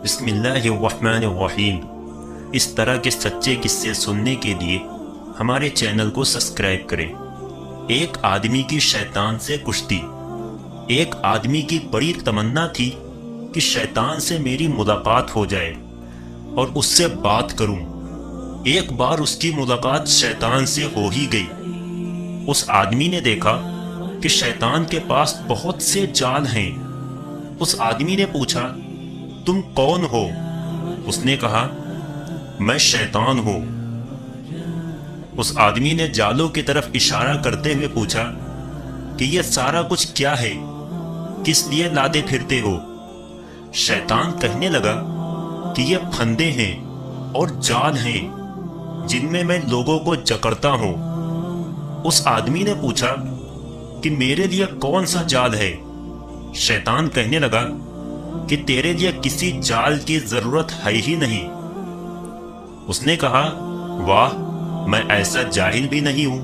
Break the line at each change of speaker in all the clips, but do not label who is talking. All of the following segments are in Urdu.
بسم اللہ الرحمن الرحیم۔ اس طرح کے سچے قصے سننے کے لیے ہمارے چینل کو سبسکرائب کریں۔ ایک آدمی کی شیطان سے کشتی۔ ایک آدمی کی بڑی تمنا تھی کہ شیطان سے میری ملاقات ہو جائے اور اس سے بات کروں۔ ایک بار اس کی ملاقات شیطان سے ہو ہی گئی۔ اس آدمی نے دیکھا کہ شیطان کے پاس بہت سے جال ہیں۔ اس آدمی نے پوچھا، تم کون ہو؟ اس نے کہا، میں شیطان ہوں۔ اس آدمی نے جالوں کی طرف اشارہ کرتے ہوئے پوچھا کہ یہ سارا کچھ کیا ہے؟ کس لیے لادے پھرتے ہو؟ شیطان کہنے لگا کہ یہ پھندے ہیں اور جال ہیں جن میں لوگوں کو جکڑتا ہوں۔ اس آدمی نے پوچھا کہ میرے لیے کون سا جال ہے؟ شیطان کہنے لگا کہ تیرے لیے کسی جال کی ضرورت ہے ہی نہیں۔ اس نے کہا، واہ، میں ایسا جاہل بھی نہیں ہوں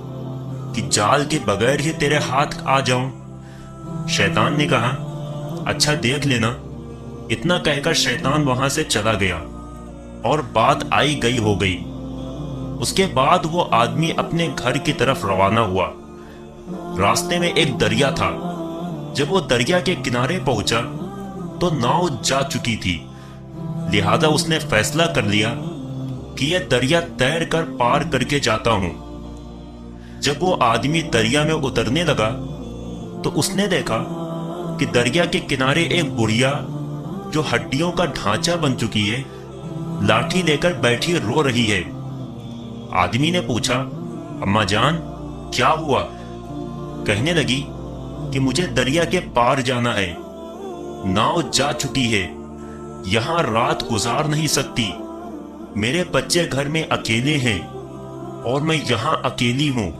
کہ جال کے بغیر ہی تیرے ہاتھ آ جاؤں۔ شیطان نے کہا، اچھا دیکھ لینا۔ اتنا کہہ کر شیطان وہاں سے چلا گیا اور بات آئی گئی ہو گئی۔ اس کے بعد وہ آدمی اپنے گھر کی طرف روانہ ہوا۔ راستے میں ایک دریا تھا۔ جب وہ دریا کے کنارے پہنچا تو ناؤ جا چکی تھی، لہذا اس نے فیصلہ کر لیا کہ یہ دریا تیر کر پار کر کے جاتا ہوں۔ جب وہ آدمی دریا میں اترنے لگا تو اس نے دیکھا کہ دریا کے کنارے ایک بڑھیا جو ہڈیوں کا ڈھانچہ بن چکی ہے، لاٹھی لے کر بیٹھی رو رہی ہے۔ آدمی نے پوچھا، اماں جان، کیا ہوا؟ کہنے لگی کہ مجھے دریا کے پار جانا ہے، ناؤ جا چکی ہے، یہاں رات گزار نہیں سکتی، میرے بچے گھر میں اکیلے ہیں اور میں یہاں اکیلی ہوں۔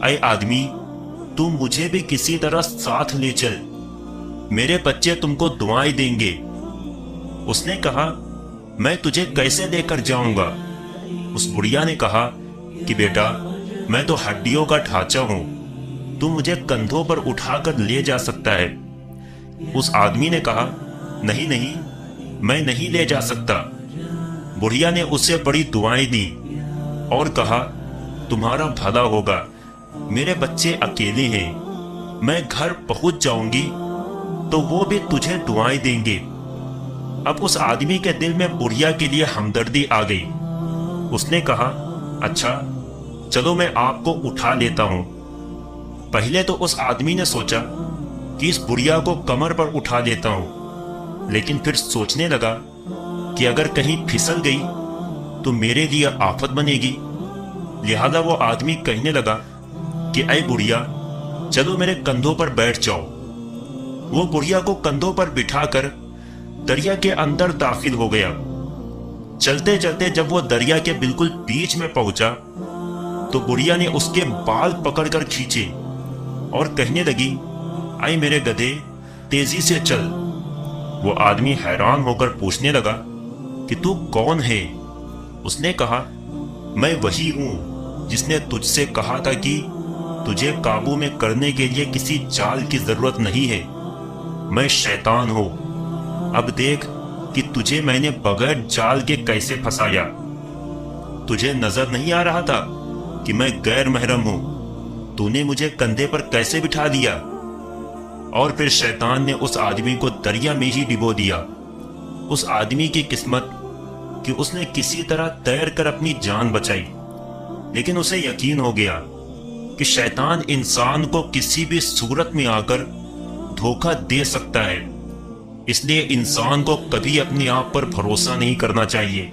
اے آدمی، تم مجھے بھی کسی طرح ساتھ لے چل، میرے بچے تم کو دعائیں دیں گے۔ اس نے کہا، میں تجھے کیسے لے کر جاؤں گا؟ اس بڑھیا نے کہا کہ بیٹا، میں تو ہڈیوں کا ڈھانچہ ہوں، تو مجھے کندھوں پر اٹھا کر لے جا سکتا ہے۔ اس آدمی نے کہا، نہیں نہیں، میں نہیں لے جا سکتا۔ بڑھیا نے اسے بڑی دعائیں دی اور کہا، تمہارا بھلا ہوگا، میرے بچے اکیلے ہیں، میں گھر پہنچ جاؤں گی تو وہ بھی تجھے دعائیں دیں گے۔ اب اس آدمی کے دل میں بڑھیا کے لیے ہمدردی آ گئی۔ اس نے کہا، اچھا چلو میں آپ کو اٹھا لیتا ہوں۔ پہلے تو اس آدمی نے سوچا کہ اس بڑھیا کو کمر پر اٹھا لیتا ہوں، لیکن پھر سوچنے لگا کہ اگر کہیں پھسل گئی تو میرے لیے آفت بنے گی۔ لہذا وہ آدمی کہنے لگا کہ اے بڑھیا، چلو میرے کندھوں پر بیٹھ جاؤ۔ وہ بڑھیا کو کندھوں پر بٹھا کر دریا کے اندر داخل ہو گیا۔ چلتے چلتے جب وہ دریا کے بالکل بیچ میں پہنچا تو بڑھیا نے اس کے بال پکڑ کر کھینچے اور کہنے لگی، اے میرے گدھے، تیزی سے چل۔ وہ آدمی حیران ہو کر پوچھنے لگا کہ تو کون ہے؟ اس نے کہا، میں وہی ہوں جس نے تجھ سے کہا تھا کہ تجھے قابو میں کرنے کے لیے کسی جال کی ضرورت نہیں ہے، میں شیطان ہوں۔ اب دیکھ کہ تجھے میں نے بغیر جال کے کیسے پھنسایا۔ تجھے نظر نہیں آ رہا تھا کہ میں غیر محرم ہوں؟ تو نے مجھے کندھے پر کیسے بٹھا دیا؟ اور پھر شیطان نے اس آدمی کو دریا میں ہی ڈبو دیا۔ اس آدمی کی قسمت کہ اس نے کسی طرح تیر کر اپنی جان بچائی، لیکن اسے یقین ہو گیا کہ شیطان انسان کو کسی بھی صورت میں آ کر دھوکہ دے سکتا ہے، اس لیے انسان کو کبھی اپنے آپ پر بھروسہ نہیں کرنا چاہیے۔